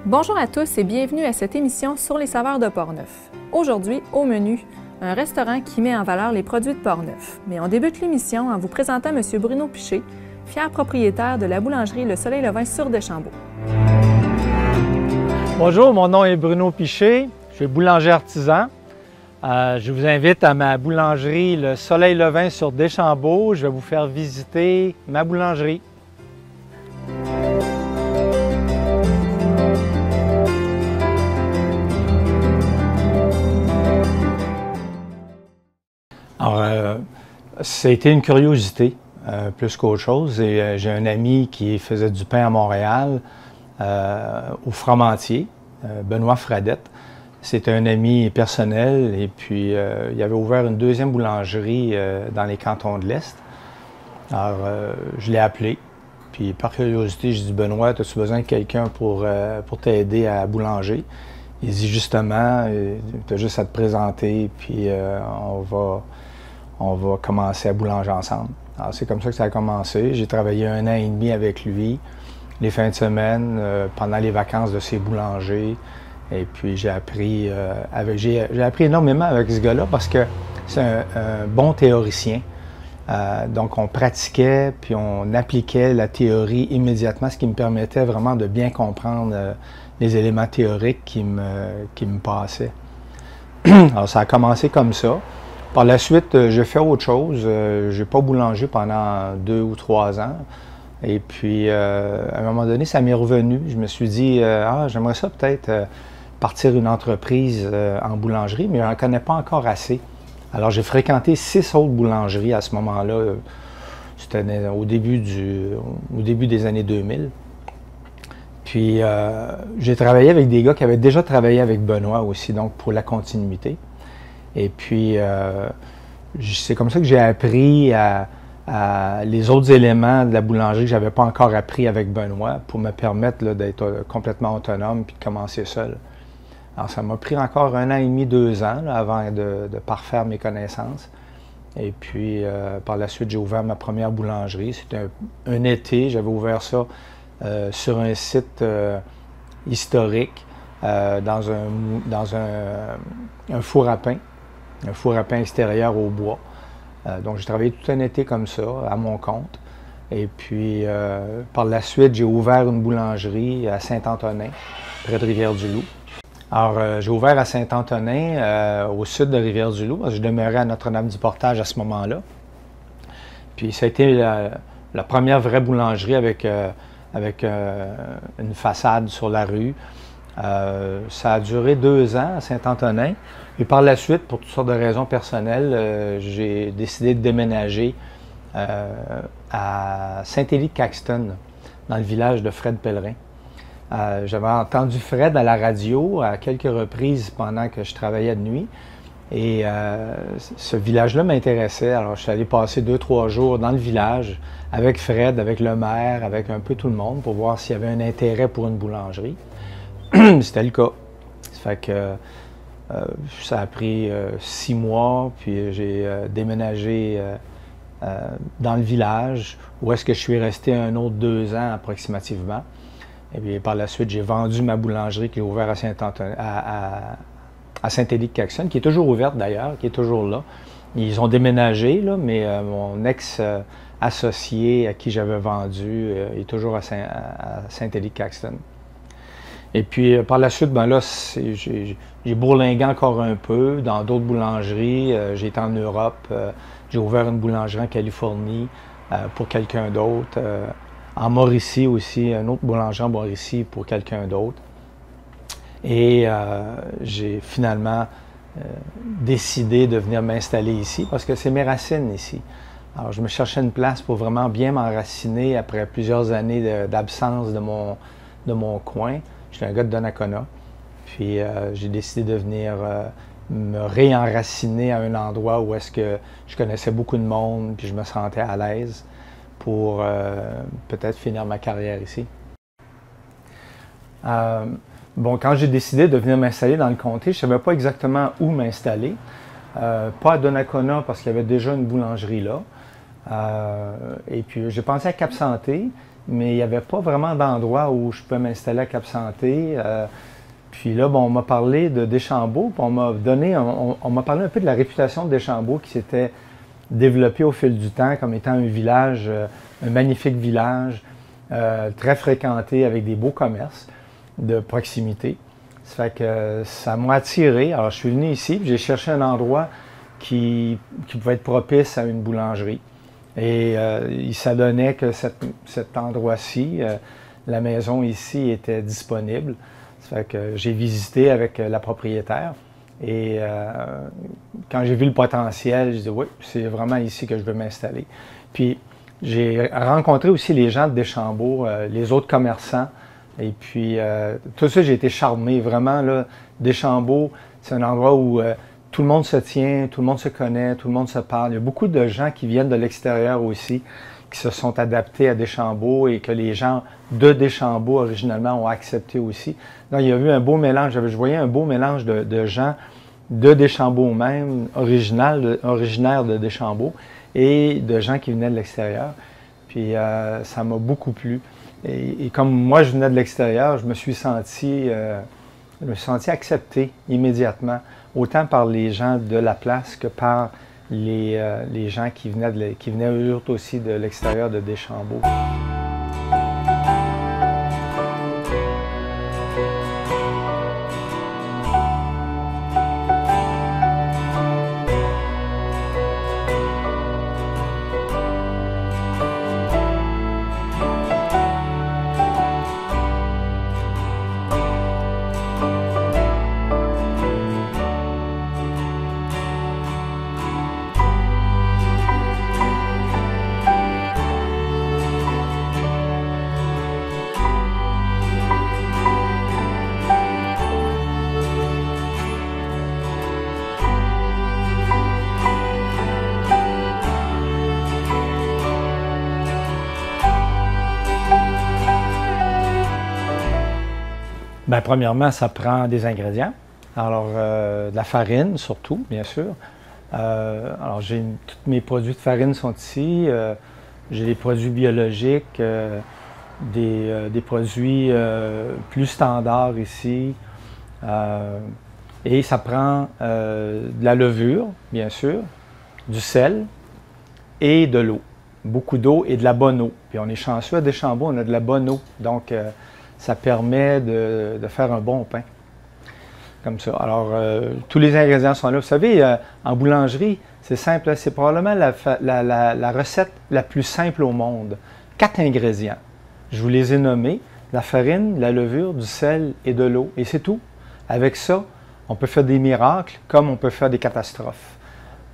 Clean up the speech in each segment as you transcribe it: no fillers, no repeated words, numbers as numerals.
Bonjour à tous et bienvenue à cette émission sur les saveurs de Portneuf. Aujourd'hui, au menu, un restaurant qui met en valeur les produits de Portneuf. Mais on débute l'émission en vous présentant M. Bruno Piché, fier propriétaire de la boulangerie Le Soleil Levain sur Deschambault. Bonjour, mon nom est Bruno Piché, je suis boulanger artisan. Je vous invite à ma boulangerie Le Soleil Levain sur Deschambault. Je vais vous faire visiter ma boulangerie. Alors, ça a été une curiosité, plus qu'autre chose. Et j'ai un ami qui faisait du pain à Montréal, au Fromentier, Benoît Fradette. C'était un ami personnel et puis il avait ouvert une deuxième boulangerie dans les cantons de l'Est. Alors, je l'ai appelé. Puis par curiosité, j'ai dit « Benoît, as-tu besoin de quelqu'un pour t'aider à boulanger? » Il dit « Justement, tu as juste à te présenter, puis on va commencer à boulanger ensemble. » Alors c'est comme ça que ça a commencé. J'ai travaillé 1 an et demi avec lui, les fins de semaine, pendant les vacances de ses boulangers. Et puis j'ai appris énormément avec ce gars-là parce que c'est un bon théoricien. Donc on pratiquait puis on appliquait la théorie immédiatement, ce qui me permettait vraiment de bien comprendre les éléments théoriques qui me passaient. Alors ça a commencé comme ça. Par la suite, j'ai fait autre chose. Je n'ai pas boulangé pendant 2 ou 3 ans. Et puis, à un moment donné, ça m'est revenu. Je me suis dit, j'aimerais ça peut-être partir une entreprise en boulangerie, mais je n'en connais pas encore assez. Alors, j'ai fréquenté 6 autres boulangeries à ce moment-là. C'était au début des années 2000. Puis, j'ai travaillé avec des gars qui avaient déjà travaillé avec Benoît aussi, donc pour la continuité. Et puis, c'est comme ça que j'ai appris les autres éléments de la boulangerie que je n'avais pas encore appris avec Benoît pour me permettre d'être complètement autonome puis de commencer seul. Alors, ça m'a pris encore 1 an et demi, 2 ans là, avant de parfaire mes connaissances. Et puis, par la suite, j'ai ouvert ma première boulangerie. C'était un été, j'avais ouvert ça sur un site historique, dans un four à pain. Un four à pain extérieur au bois. Donc, j'ai travaillé tout un été comme ça, à mon compte. Et puis, par la suite, j'ai ouvert une boulangerie à Saint-Antonin, près de Rivière-du-Loup. Alors, j'ai ouvert à Saint-Antonin, au sud de Rivière-du-Loup, parce que je demeurais à Notre-Dame-du-Portage à ce moment-là. Puis, ça a été la première vraie boulangerie avec une façade sur la rue. Ça a duré 2 ans à Saint-Antonin. Et par la suite, pour toutes sortes de raisons personnelles, j'ai décidé de déménager à Saint-Élie-de-Caxton, dans le village de Fred Pellerin. J'avais entendu Fred à la radio à quelques reprises pendant que je travaillais de nuit. Et ce village-là m'intéressait. Alors, je suis allé passer 2-3 jours dans le village avec Fred, avec le maire, avec un peu tout le monde pour voir s'il y avait un intérêt pour une boulangerie. C'était le cas. Ça fait que ça a pris 6 mois, puis j'ai déménagé dans le village, où est-ce que je suis resté un autre 2 ans approximativement. Et puis par la suite, j'ai vendu ma boulangerie qui est ouverte à Saint-Élie-de-Caxton, qui est toujours ouverte d'ailleurs, qui est toujours là. Ils ont déménagé, là, mais mon ex-associé à qui j'avais vendu est toujours à Saint-Élie-de-Caxton. Et puis, par la suite, ben là, j'ai bourlingué encore un peu dans d'autres boulangeries. J'ai été en Europe. J'ai ouvert une boulangerie en Californie pour quelqu'un d'autre. En Mauricie aussi, un autre boulangerie en Mauricie pour quelqu'un d'autre. Et j'ai finalement décidé de venir m'installer ici parce que c'est mes racines ici. Alors, je me cherchais une place pour vraiment bien m'enraciner après plusieurs années d'absence de mon coin. Je suis un gars de Donnacona, puis j'ai décidé de venir me réenraciner à un endroit où est-ce que je connaissais beaucoup de monde, puis je me sentais à l'aise pour peut-être finir ma carrière ici. Bon, quand j'ai décidé de venir m'installer dans le comté, je ne savais pas exactement où m'installer. Pas à Donnacona parce qu'il y avait déjà une boulangerie là. Et puis j'ai pensé à Cap-Santé. mais il n'y avait pas vraiment d'endroit où je peux m'installer à Cap-Santé. Puis là, bon, on m'a parlé de Deschambault, puis on m'a parlé un peu de la réputation de Deschambault qui s'était développée au fil du temps comme étant un village, un magnifique village, très fréquenté avec des beaux commerces de proximité. Ça fait que ça m'a attiré. Alors, je suis venu ici, puis j'ai cherché un endroit qui pouvait être propice à une boulangerie. Et il s'adonnait que cet endroit-ci, la maison ici, était disponible. Ça fait que j'ai visité avec la propriétaire. Et quand j'ai vu le potentiel, je dis oui, c'est vraiment ici que je veux m'installer. Puis j'ai rencontré aussi les gens de Deschambault, les autres commerçants. Et puis, tout ça, j'ai été charmé. Vraiment, là, Deschambault, c'est un endroit où tout le monde se tient, tout le monde se connaît, tout le monde se parle. Il y a beaucoup de gens qui viennent de l'extérieur aussi, qui se sont adaptés à Deschambault et que les gens de Deschambault, originalement, ont accepté aussi. Donc, il y a eu un beau mélange. Je voyais un beau mélange de gens de Deschambault même, originaires de Deschambault, et de gens qui venaient de l'extérieur. Puis, ça m'a beaucoup plu. Et comme moi, je venais de l'extérieur, je me suis senti accepté immédiatement, autant par les gens de la place que par les gens qui venaient eux aussi de l'extérieur de Deschambault. Bien, premièrement, ça prend des ingrédients. Alors, de la farine, surtout, bien sûr. Alors, tous mes produits de farine sont ici. J'ai des produits biologiques, des produits plus standards ici. Et ça prend de la levure, bien sûr, du sel et de l'eau. Beaucoup d'eau et de la bonne eau. Puis on est chanceux à Deschambault, on a de la bonne eau. Donc, ça permet de faire un bon pain. Comme ça. Alors, tous les ingrédients sont là. Vous savez, en boulangerie, c'est simple. C'est probablement la recette la plus simple au monde. 4 ingrédients. Je vous les ai nommés. La farine, la levure, du sel et de l'eau. Et c'est tout. Avec ça, on peut faire des miracles comme on peut faire des catastrophes.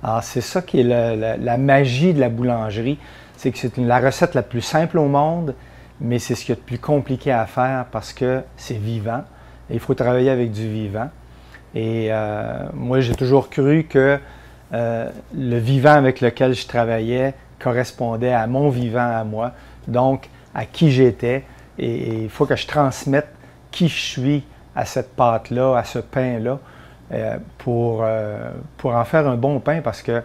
Alors, c'est ça qui est la magie de la boulangerie. C'est que c'est la recette la plus simple au monde, mais c'est ce qu'il y a de plus compliqué à faire parce que c'est vivant. Et il faut travailler avec du vivant. Et moi, j'ai toujours cru que le vivant avec lequel je travaillais correspondait à mon vivant à moi, donc à qui j'étais. Et il faut que je transmette qui je suis à cette pâte-là, à ce pain-là, pour en faire un bon pain parce que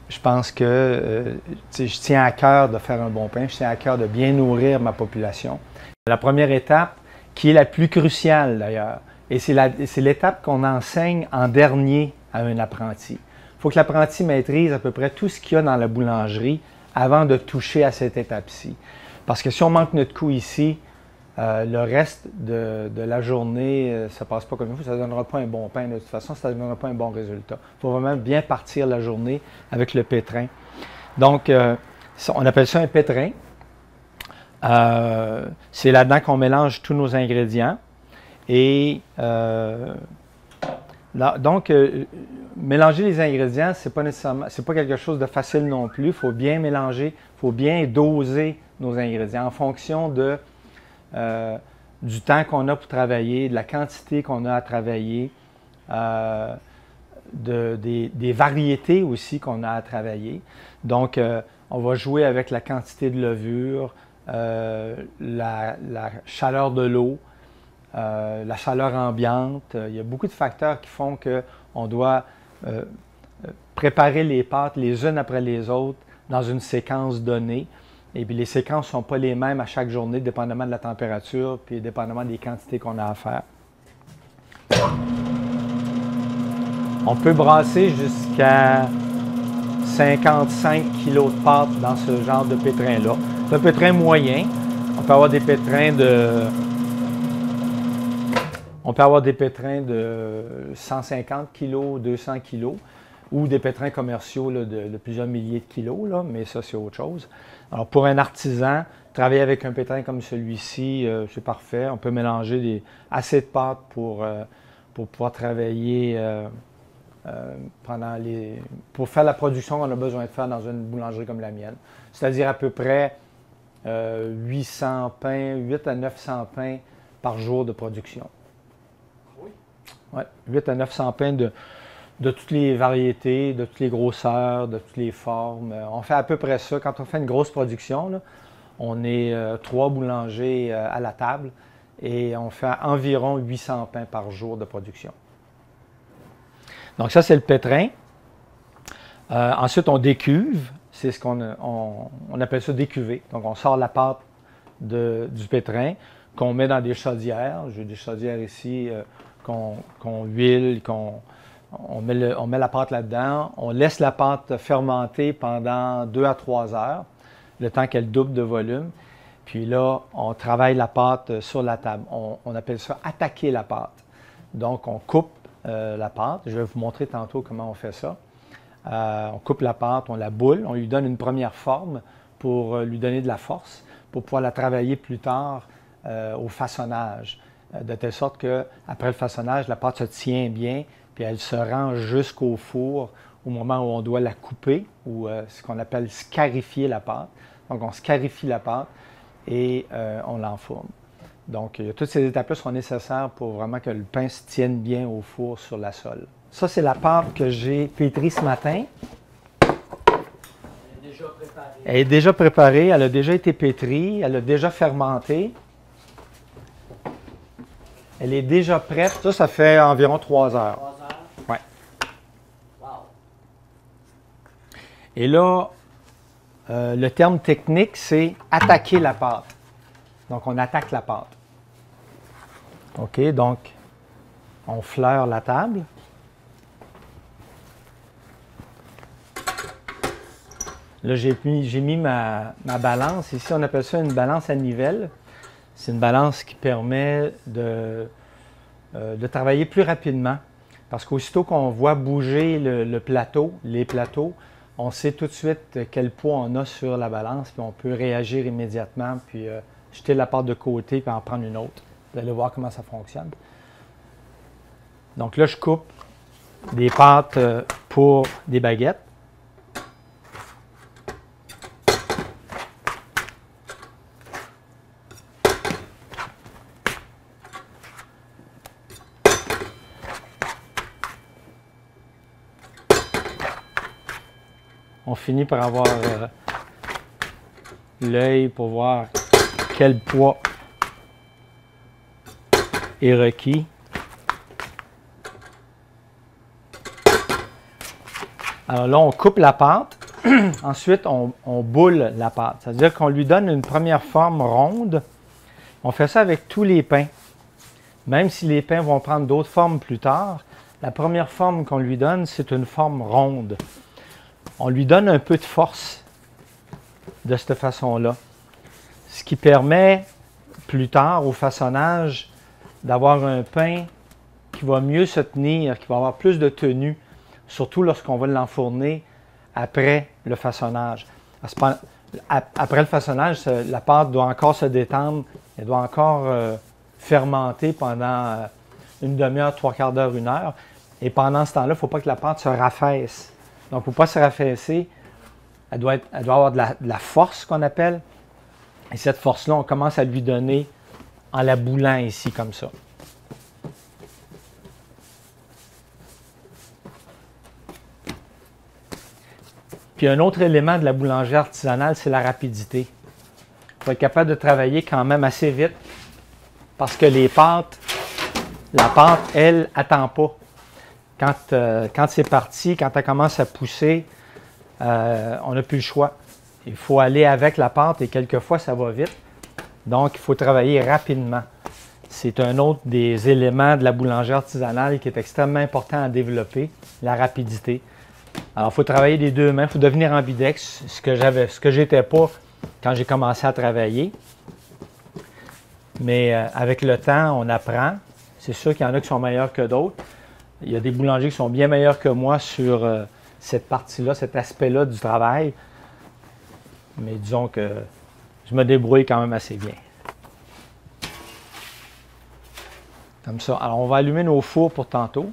je pense que je tiens à cœur de faire un bon pain, je tiens à cœur de bien nourrir ma population. La première étape, qui est la plus cruciale d'ailleurs, et c'est l'étape qu'on enseigne en dernier à un apprenti. Il faut que l'apprenti maîtrise à peu près tout ce qu'il y a dans la boulangerie avant de toucher à cette étape-ci. Parce que si on manque notre coup ici, le reste de la journée, ça ne passe pas comme il faut, ça ne donnera pas un bon pain de toute façon, ça ne donnera pas un bon résultat. Il faut vraiment bien partir la journée avec le pétrin. Donc, on appelle ça un pétrin. C'est là-dedans qu'on mélange tous nos ingrédients. Et donc, mélanger les ingrédients, c'est pas quelque chose de facile non plus. Il faut bien mélanger, il faut bien doser nos ingrédients en fonction du temps qu'on a pour travailler, de la quantité qu'on a à travailler, des variétés aussi qu'on a à travailler. Donc, on va jouer avec la quantité de levure, la chaleur de l'eau, la chaleur ambiante. Il y a beaucoup de facteurs qui font qu'on doit préparer les pâtes les unes après les autres dans une séquence donnée. Et puis les séquences ne sont pas les mêmes à chaque journée, dépendamment de la température, puis dépendamment des quantités qu'on a à faire. On peut brasser jusqu'à 55 kg de pâte dans ce genre de pétrin-là. C'est un pétrin moyen. On peut avoir des pétrins de 150 kg, 200 kg, ou des pétrins commerciaux là, de plusieurs milliers de kilos, là, mais ça, c'est autre chose. Alors, pour un artisan, travailler avec un pétrin comme celui-ci, c'est parfait. On peut mélanger assez de pâte pour pouvoir travailler pour faire la production qu'on a besoin de faire dans une boulangerie comme la mienne. C'est-à-dire à peu près 800 pains, 8 à 900 pains par jour de production. Oui? Oui, 8 à 900 pains de toutes les variétés, de toutes les grosseurs, de toutes les formes. On fait à peu près ça. Quand on fait une grosse production, là, on est 3 boulangers à la table et on fait environ 800 pains par jour de production. Donc ça, c'est le pétrin. Ensuite, on décuve. C'est ce on appelle ça décuver. Donc, on sort la pâte du pétrin qu'on met dans des chaudières. J'ai des chaudières ici qu'on huile, on met la pâte là-dedans. On laisse la pâte fermenter pendant 2 à 3 heures, le temps qu'elle double de volume. Puis là, on travaille la pâte sur la table. On appelle ça attaquer la pâte. Donc, on coupe la pâte. Je vais vous montrer tantôt comment on fait ça. On coupe la pâte, on la boule, on lui donne une première forme pour lui donner de la force, pour pouvoir la travailler plus tard au façonnage, de telle sorte qu'après le façonnage, la pâte se tient bien, puis elle se rend jusqu'au four au moment où on doit la couper, ou ce qu'on appelle scarifier la pâte. Donc, on scarifie la pâte et on l'enfourne. Donc, toutes ces étapes-là sont nécessaires pour vraiment que le pain se tienne bien au four sur la sole. Ça, c'est la pâte que j'ai pétrie ce matin. Elle est déjà préparée. Elle est déjà préparée, elle a déjà été pétrie, elle a déjà fermenté. Elle est déjà prête. Ça fait environ 3 heures. 3 heures? Oui. Wow. Et là, le terme technique, c'est attaquer la pâte. Donc, on attaque la pâte. OK, donc, on fleure la table. Là, j'ai mis ma balance. Ici, on appelle ça une balance à nivelle. C'est une balance qui permet de travailler plus rapidement. Parce qu'aussitôt qu'on voit bouger les plateaux, on sait tout de suite quel poids on a sur la balance, puis on peut réagir immédiatement, puis jeter la pâte de côté, puis en prendre une autre. Vous allez voir comment ça fonctionne. Donc là, je coupe des pâtes pour des baguettes. On finit par avoir l'œil pour voir quel poids est requis. Alors là, on coupe la pâte. Ensuite, on boule la pâte. C'est-à-dire qu'on lui donne une première forme ronde. On fait ça avec tous les pains. Même si les pains vont prendre d'autres formes plus tard, la première forme qu'on lui donne, c'est une forme ronde. On lui donne un peu de force de cette façon-là. Ce qui permet plus tard au façonnage d'avoir un pain qui va mieux se tenir, qui va avoir plus de tenue, surtout lorsqu'on va l'enfourner après le façonnage. Après le façonnage, la pâte doit encore se détendre, elle doit encore fermenter pendant une demi-heure, 3/4 d'heure, 1 heure. Et pendant ce temps-là, il ne faut pas que la pâte se raffaisse. Donc, il ne faut pas se raffaisser. Elle doit avoir de la force, qu'on appelle. Et cette force-là, on commence à lui donner en la boulant ici, comme ça. Puis un autre élément de la boulangerie artisanale, c'est la rapidité. Il faut être capable de travailler quand même assez vite parce que la pâte, elle, n'attend pas. Quand c'est parti, quand elle commence à pousser, on n'a plus le choix. Il faut aller avec la pâte et quelquefois ça va vite. Donc, il faut travailler rapidement. C'est un autre des éléments de la boulangerie artisanale qui est extrêmement important à développer, la rapidité. Alors, il faut travailler des deux mains, il faut devenir ambidex, ce que j'étais pas quand j'ai commencé à travailler. Mais avec le temps, on apprend. C'est sûr qu'il y en a qui sont meilleurs que d'autres. Il y a des boulangers qui sont bien meilleurs que moi sur cette partie-là, cet aspect-là du travail. Mais disons que je me débrouille quand même assez bien. Comme ça. Alors, on va allumer nos fours pour tantôt.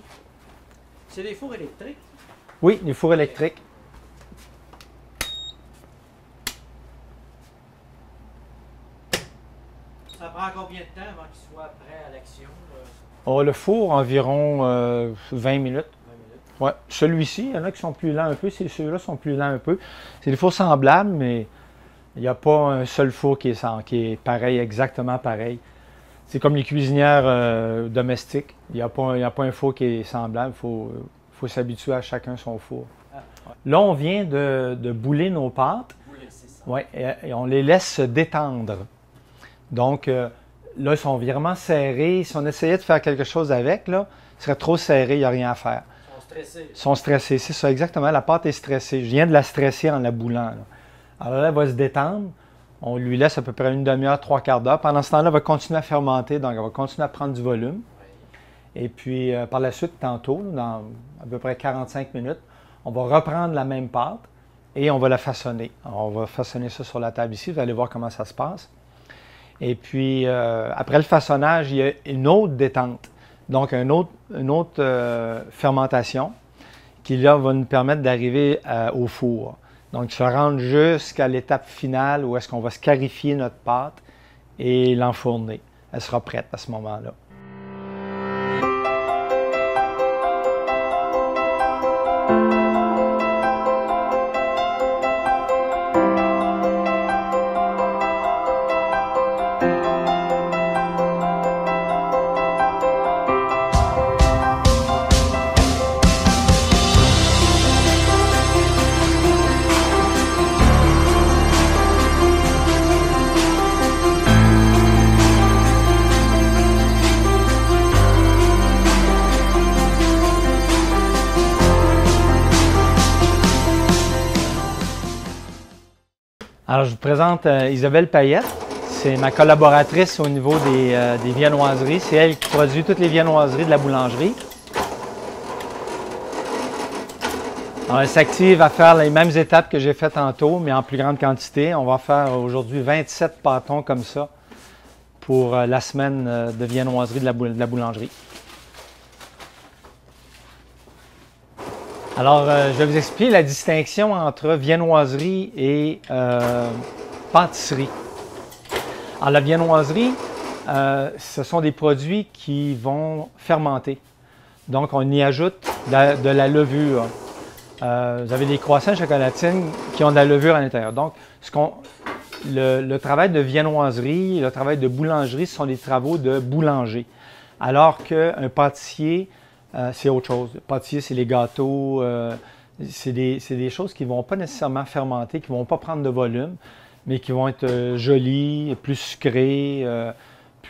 C'est des fours électriques? Oui, des fours électriques. Ça prend combien de temps avant qu'il soit prêt à l'action? Oh, le four, environ 20 minutes. 20 minutes. Ouais. Celui-ci, il y en a qui sont plus lents un peu. Ceux-là sont plus lents un peu. C'est des fours semblables, mais il n'y a pas un seul four qui est pareil, exactement pareil. C'est comme les cuisinières domestiques. Il n'y a pas un four qui est semblable. Il faut s'habituer à chacun son four. Ah, ouais. Là, on vient de bouler nos pâtes. Bouler, c'est ça. Ouais, et on les laisse se détendre. Donc, là, ils sont vraiment serrés. Si on essayait de faire quelque chose avec, là, il serait trop serré, il n'y a rien à faire. Ils sont stressés. Ils sont stressés, c'est ça, exactement. La pâte est stressée. Je viens de la stresser en la boulant, là. Alors là, elle va se détendre. On lui laisse à peu près une demi-heure, trois quarts d'heure. Pendant ce temps-là, elle va continuer à fermenter, donc elle va continuer à prendre du volume. Oui. Et puis, par la suite, tantôt, dans à peu près 45 minutes, on va reprendre la même pâte et on va la façonner. Alors, on va façonner ça sur la table ici. Vous allez voir comment ça se passe. Et puis, après le façonnage, il y a une autre détente. Donc, une autre fermentation qui, là, va nous permettre d'arriver au four. Donc, se rendre jusqu'à l'étape finale où est-ce qu'on va scarifier notre pâte et l'enfourner. Elle sera prête à ce moment-là. Alors, je vous présente Isabelle Payette. C'est ma collaboratrice au niveau des viennoiseries. C'est elle qui produit toutes les viennoiseries de la boulangerie. Alors, elle s'active à faire les mêmes étapes que j'ai faites tantôt, mais en plus grande quantité. On va faire aujourd'hui 27 pâtons comme ça pour la semaine de viennoiserie de la boulangerie. Alors, je vais vous expliquer la distinction entre viennoiserie et pâtisserie. Alors, la viennoiserie, ce sont des produits qui vont fermenter. Donc, on y ajoute de la levure. Vous avez des croissants chocolatines qui ont de la levure à l'intérieur. Donc, le travail de viennoiserie, le travail de boulangerie, ce sont des travaux de boulanger. Alors qu'un pâtissier, c'est autre chose. Le pâtissier, c'est les gâteaux, c'est des choses qui ne vont pas nécessairement fermenter, qui ne vont pas prendre de volume, mais qui vont être jolies, plus sucrées,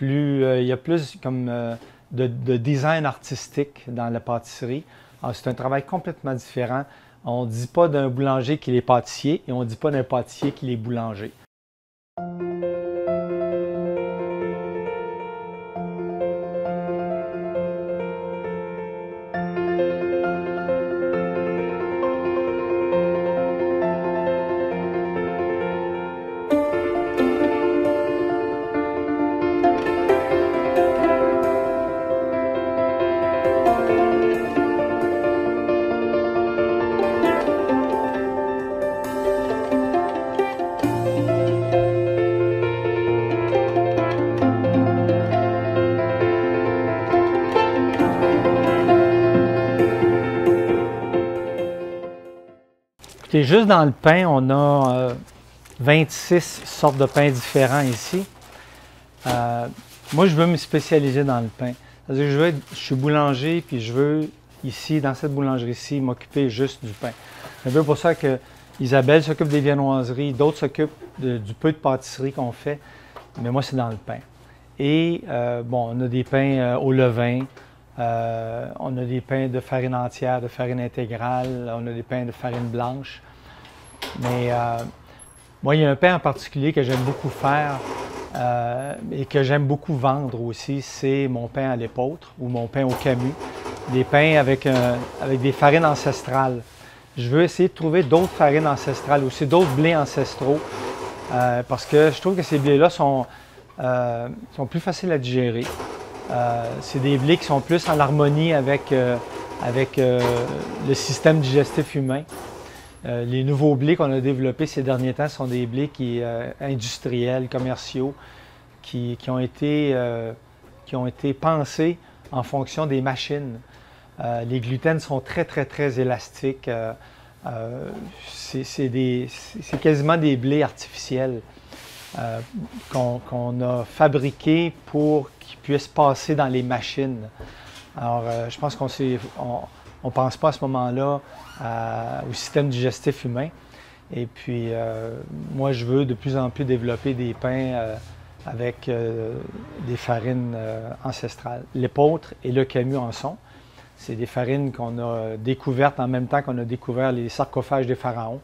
il y a plus comme de design artistique dans la pâtisserie. Alors, c'est un travail complètement différent. On ne dit pas d'un boulanger qu'il est pâtissier et on ne dit pas d'un pâtissier qu'il est boulanger. Écoutez, juste dans le pain, on a 26 sortes de pains différents ici. Moi, je veux me spécialiser dans le pain. C'est-à-dire que je suis boulanger, puis je veux, ici, dans cette boulangerie-ci, m'occuper juste du pain. C'est un peu pour ça que Isabelle s'occupe des viennoiseries, d'autres s'occupent du peu de pâtisserie qu'on fait, mais moi, c'est dans le pain. Et bon, on a des pains au levain, on a des pains de farine entière, de farine intégrale, on a des pains de farine blanche. Mais moi, il y a un pain en particulier que j'aime beaucoup faire et que j'aime beaucoup vendre aussi, c'est mon pain à l'épeautre ou mon pain au camus. Des pains avec des farines ancestrales. Je veux essayer de trouver d'autres farines ancestrales, aussi d'autres blés ancestraux, parce que je trouve que ces blés-là sont plus faciles à digérer. C'est des blés qui sont plus en harmonie avec le système digestif humain. Les nouveaux blés qu'on a développés ces derniers temps sont des blés industriels, commerciaux, qui ont été pensés en fonction des machines. Les gluten sont très, très, très élastiques. C'est quasiment des blés artificiels qu'on a fabriqués pour qu'ils puissent passer dans les machines. Alors, je pense qu'on ne pense pas à ce moment-là au système digestif humain. Et puis, moi, je veux de plus en plus développer des pains avec des farines ancestrales. L'épeautre et le camus en sont. C'est des farines qu'on a découvertes en même temps qu'on a découvert les sarcophages des pharaons.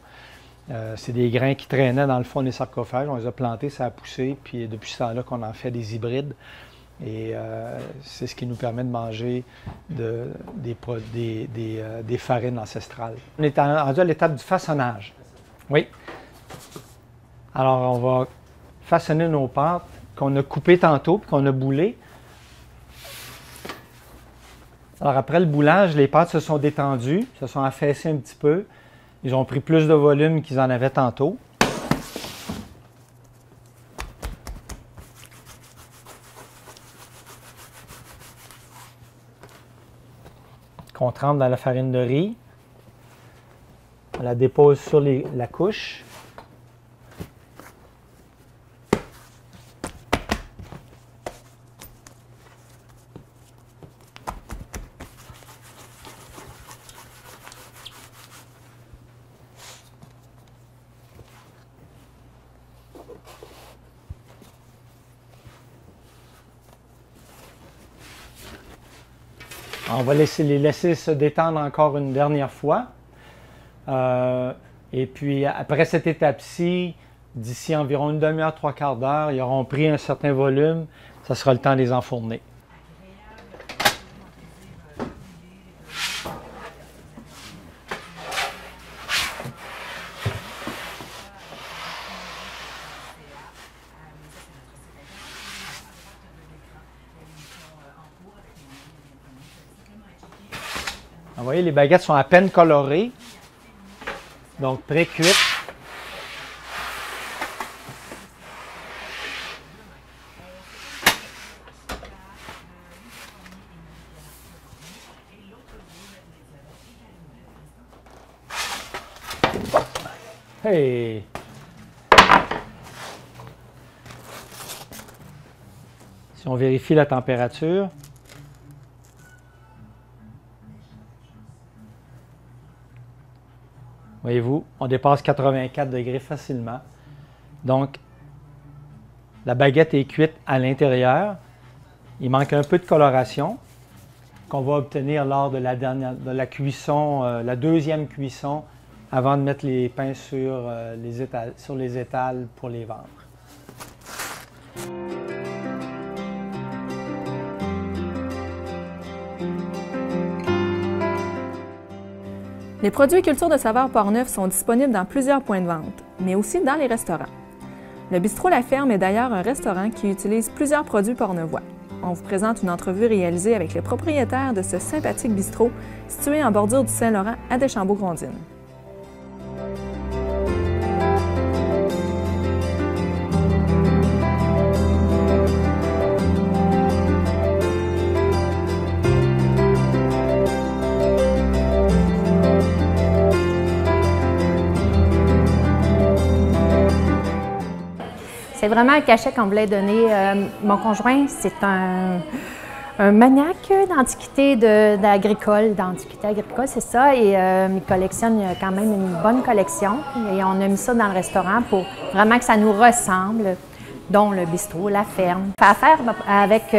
C'est des grains qui traînaient dans le fond des sarcophages. On les a plantés, ça a poussé, puis depuis ce temps-là qu'on en fait des hybrides. Et c'est ce qui nous permet de manger des farines ancestrales. On est rendu à l'étape du façonnage. Oui. Alors, on va façonner nos pâtes qu'on a coupées tantôt puis qu'on a boulées. Alors, après le boulage, les pâtes se sont détendues, se sont affaissées un petit peu. Ils ont pris plus de volume qu'ils en avaient tantôt. Qu'on trempe dans la farine de riz. On la dépose sur la couche. On va les laisser se détendre encore une dernière fois. Et puis après cette étape-ci, d'ici environ une demi-heure, trois quarts d'heure, ils auront pris un certain volume. Ça sera le temps de les enfourner. Vous voyez, les baguettes sont à peine colorées, donc pré-cuites. Hey! Si on vérifie la température, voyez-vous, on dépasse 84 degrés facilement. Donc, la baguette est cuite à l'intérieur. Il manque un peu de coloration qu'on va obtenir lors de la cuisson, la deuxième cuisson, avant de mettre les pains sur les étals pour les vendre. Les produits Culture de saveur Portneuf sont disponibles dans plusieurs points de vente, mais aussi dans les restaurants. Le bistrot La Ferme est d'ailleurs un restaurant qui utilise plusieurs produits portneuvois. On vous présente une entrevue réalisée avec les propriétaires de ce sympathique bistrot situé en bordure du Saint-Laurent à Deschambault-Grondines. C'est vraiment un cachet qu'on voulait donner. Mon conjoint, c'est un un maniaque d'antiquité agricole, c'est ça, et il collectionne quand même une bonne collection, et on a mis ça dans le restaurant pour vraiment que ça nous ressemble, dont le bistrot, la ferme. On fait affaire avec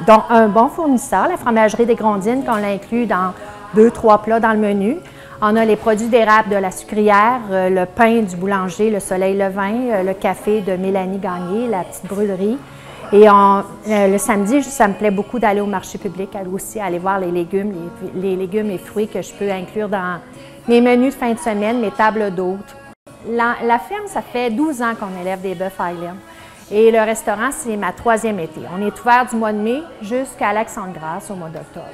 dont un bon fournisseur, la fromagerie des Grondines, qu'on inclut dans 2-3 plats dans le menu. On a les produits d'érable de la sucrière, le pain du boulanger, le Soleil Levain, le café de Mélanie Gagné, la petite brûlerie. Et le samedi, ça me plaît beaucoup d'aller au marché public, aussi aller voir les légumes et fruits que je peux inclure dans mes menus de fin de semaine, mes tables d'hôtes. La ferme, ça fait 12 ans qu'on élève des bœufs Highland. Et le restaurant, c'est ma 3e été. On est ouvert du mois de mai jusqu'à l'Action de grâce au mois d'octobre.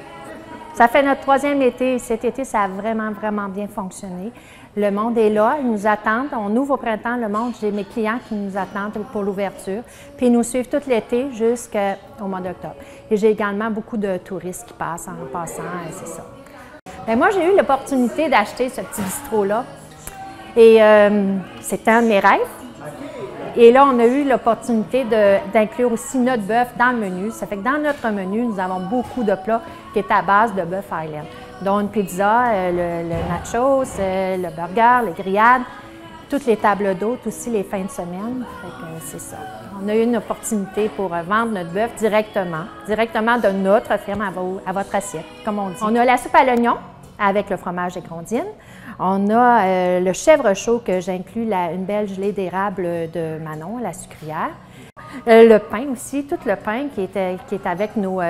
Ça fait notre 3e été. Cet été, ça a vraiment, vraiment bien fonctionné. Le monde est là, ils nous attendent. On ouvre au printemps le monde. J'ai mes clients qui nous attendent pour l'ouverture. Puis ils nous suivent tout l'été jusqu'au mois d'octobre. Et j'ai également beaucoup de touristes qui passent en passant, c'est ça. Bien, moi, j'ai eu l'opportunité d'acheter ce petit bistrot-là. Et c'était un de mes rêves. Et là, on a eu l'opportunité d'inclure aussi notre bœuf dans le menu. Ça fait que dans notre menu, nous avons beaucoup de plats qui est à base de bœuf Highland, dont une pizza, le nachos, le burger, les grillades, toutes les tables d'hôtes aussi les fins de semaine. C'est ça. On a eu une opportunité pour vendre notre bœuf directement de notre ferme à votre assiette, comme on dit. On a la soupe à l'oignon avec le fromage des Grondines. On a le chèvre chaud que j'inclus une belle gelée d'érable de Manon, la sucrière. Le pain aussi, tout le pain qui est avec nos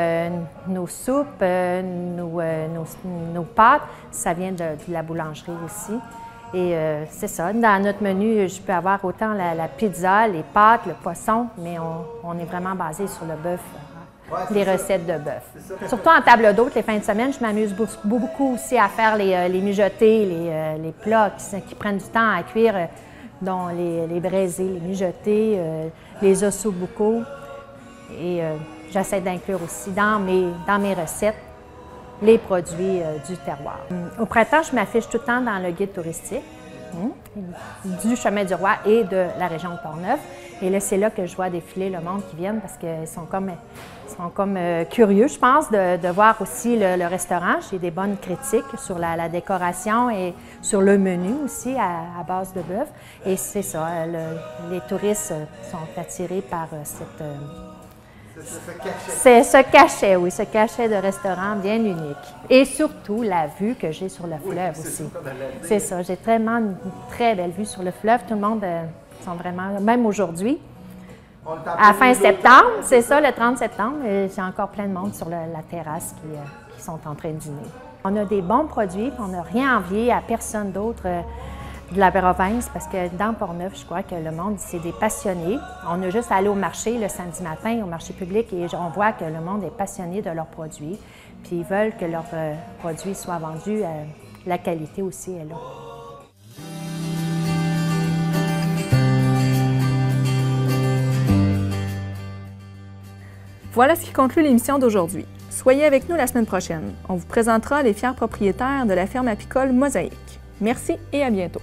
soupes, nos pâtes, ça vient de la boulangerie aussi. Et c'est ça, dans notre menu, je peux avoir autant la pizza, les pâtes, le poisson, mais on est vraiment basé sur le bœuf, les recettes de bœuf. Surtout en table d'hôte, les fins de semaine, je m'amuse beaucoup aussi à faire les mijotés, les plats qui prennent du temps à cuire, dont les braisés, les mijotés, les ossobuco. Et j'essaie d'inclure aussi dans mes recettes les produits du terroir. Au printemps, je m'affiche tout le temps dans le guide touristique du Chemin du Roi et de la région de Portneuf. Et là, c'est là que je vois défiler le monde qui vient parce qu'ils sont comme curieux, je pense, de voir aussi le restaurant. J'ai des bonnes critiques sur la décoration et sur le menu aussi à base de bœuf. Et c'est ça, les touristes sont attirés par ce cachet de restaurant bien unique. Et surtout, la vue que j'ai sur le fleuve aussi. C'est ça, j'ai vraiment une très belle vue sur le fleuve. Tout le monde sont vraiment, même aujourd'hui, à fin septembre, c'est ça, le 30 septembre, j'ai encore plein de monde sur la terrasse qui sont en train de dîner. On a des bons produits, on n'a rien à envier à personne d'autre de la province, parce que dans Portneuf, je crois que le monde, c'est des passionnés. On a juste à aller au marché le samedi matin, au marché public, et on voit que le monde est passionné de leurs produits, puis ils veulent que leurs produits soient vendus, la qualité aussi est là. Voilà ce qui conclut l'émission d'aujourd'hui. Soyez avec nous la semaine prochaine. On vous présentera les fiers propriétaires de la ferme apicole Mosaïque. Merci et à bientôt.